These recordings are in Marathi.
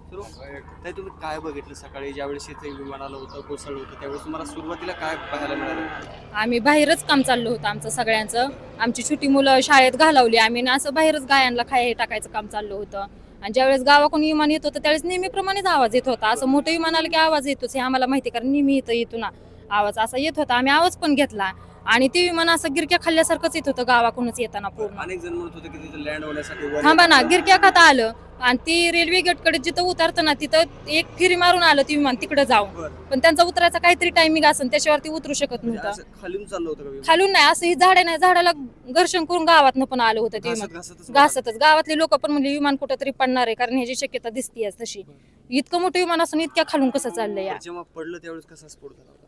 ताई तुम्ही काय बघितलं सकाळी ज्यावेळेस इथे विमान आलं होतं कोसळलं होतं त्यावेळेस तुम्हाला सुरुवातीला काय पाहायला मिळालं? आम्ही बाहेरच काम चाललं होतं आमचं सगळ्यांचं. आमची छोटी मुलं शाळेत घालवली आम्ही आणि असं बाहेरच गायांना खाय टाकायचं काम चाललं होतं. आणि ज्यावेळेस गावाकडून विमान येत होतं त्यावेळेस नेहमीप्रमाणेच आवाज येत होता. असं मोठं विमान आलं की आवाज येतोच हे आम्हाला माहिती, कारण नेहमी इथं येतो ना आवाज असा येत होता. आम्ही आवाज पण घेतला आणि ते विमान असं गिरक्या खाल्ल्यासारखंच येत होतं गावाकडूनच येताना पूर्ण. अनेक जण म्हणत होते की तिथे लँड होण्यासाठी वर थांबा ना, येतं. गिरक्या खाता आलं आणि ती रेल्वे गेटकडे जिथं उतरतं ना तिथं एक फिरी मारून आलं ती विमान तिकडे जाऊन. बरं. पण त्यांचा उतरायचा काहीतरी टायमिंग असेल त्याच्यावरती उतरू शकत म्हणजे नव्हतं. असं खालून चाललं होतं का विमान? खालून नाही, असं ही झाडे नाही, झाडाला घर्षण करून गावातनं पण आलं होतं ते विमान. घासतच घासतच गावातले लोक पण म्हणले विमान कुठं तरी पडणार आहे, कारण ह्याची शक्यता दिसतीये तशी. इतकं मोठं विमान असून इतक्या खालून कसं चाललंय या. जेव्हा पडलं त्यावेळेस कसा स्फोट झाला होता?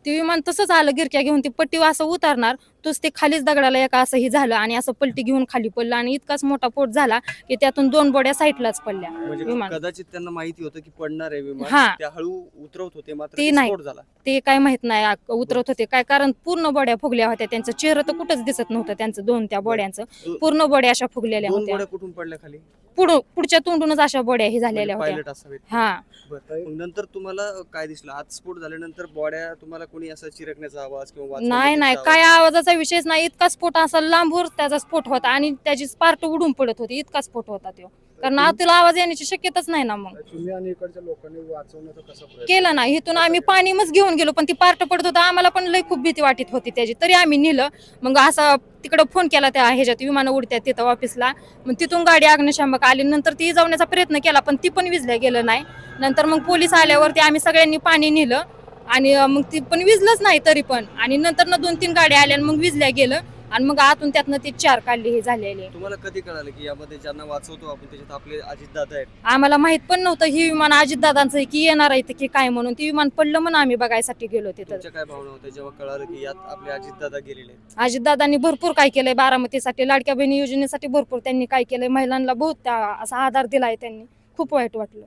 ते विमान तसंच आलं गिरक्या घेऊन ती पट्टी असं उतारणार तोच ते खालीच दगडाला एका असंही झालं आणि असं पलटी घेऊन खाली पडलं आणि इतकाच मोठा पोट झाला की त्यातून 2 बॉड्या साईडलाच पडल्या. म्हणजे विमान कदाचित त्यांना माहिती होतं की पडणार आहे विमान, हा. त्या हळू उतरवत होते मात्र ते ते नाही. स्फोट झाला. ते काय माहित नाही उतरत होते काय, कारण पूर्ण बॉड्या फुगल्या होत्या. त्यांचं चेहरा तर कुठंच दिसत नव्हतं त्यांचं, दोन त्या बॉड्यांचं दो- पूर्ण बॉड्या अशा फुगलेल्या दोन होत्या. गोळ्या कुठून पडल्या खाली? पुढच्या तोंडूनच अशा बॉड्या ही झालेल्या होत्या. पायलट असावेत. हा. बरं. मग नंतर तुम्हाला काय दिसलं? आत स्फोट झाल्यानंतर बॉड्या तुम्हाला कोणी असं चिरकण्याचा आवाज किंवा नाही वाचवण्याचा काय आवाज? आवाजाचा विषयच नाही. इतका स्फोट असा लांबवर त्याचा स्फोट होता आणि त्याची स्पार्ट उडून पडत होती, इतका स्फोट होता तो. कारण आतला आवाज येण्याची शक्यताच नाही ना. मग तुम्ही आणि इकडच्या लोकांनी वाचवण्याचा कसा प्रयत्न केलं ना, इथून आम्ही पाणी मग घेऊन गेलो पण ती पार्ट पडत होता. आम्हाला पण लई खूप भीती वाटत होती त्याची, तरी आम्ही नेलं. मग असं तिकडं फोन केला त्या ह्याच्यात विमानं उडत्यात तिथं ऑफिसला. मग तिथून गाडी अग्निशामक आली, नंतर ती जाण्याचा प्रयत्न केला पण ती पण विझल्या गेलं नाही. नंतर मग पोलीस आल्यावरती आम्ही सगळ्यांनी पाणी नेलं आणि मग ती पण विझलंच नाही तरी पण. आणि नंतर 2-3 गाड्या आल्या आणि मग विझल्या गेलं आणि मग आतून त्यातनं ती 4 काढली हे झालेले. तुम्हाला कधी कळालं की यामध्ये ज्यांना वाचवतो आपण त्याच्यात आपले अजितदादा आहेत? आम्हाला माहित पण नव्हतं ही विमान अजितदादांचं आहे की येणार आहे की काय म्हणून. ती विमान पडलं म्हणून आम्ही बघायसाठी गेलो तिथं. तुमच्या काय भावना होत्या जेव्हा कळालं की यात आपले अजितदादा गेलेले आहेत? अजितदादांनी भरपूर काय केलंय बारामतीसाठी, लाडक्या बहिणी योजनेसाठी भरपूर त्यांनी काय केलंय. महिलांना बहुत असा आधार दिलाय त्यांनी. खूप वाईट वाटलं.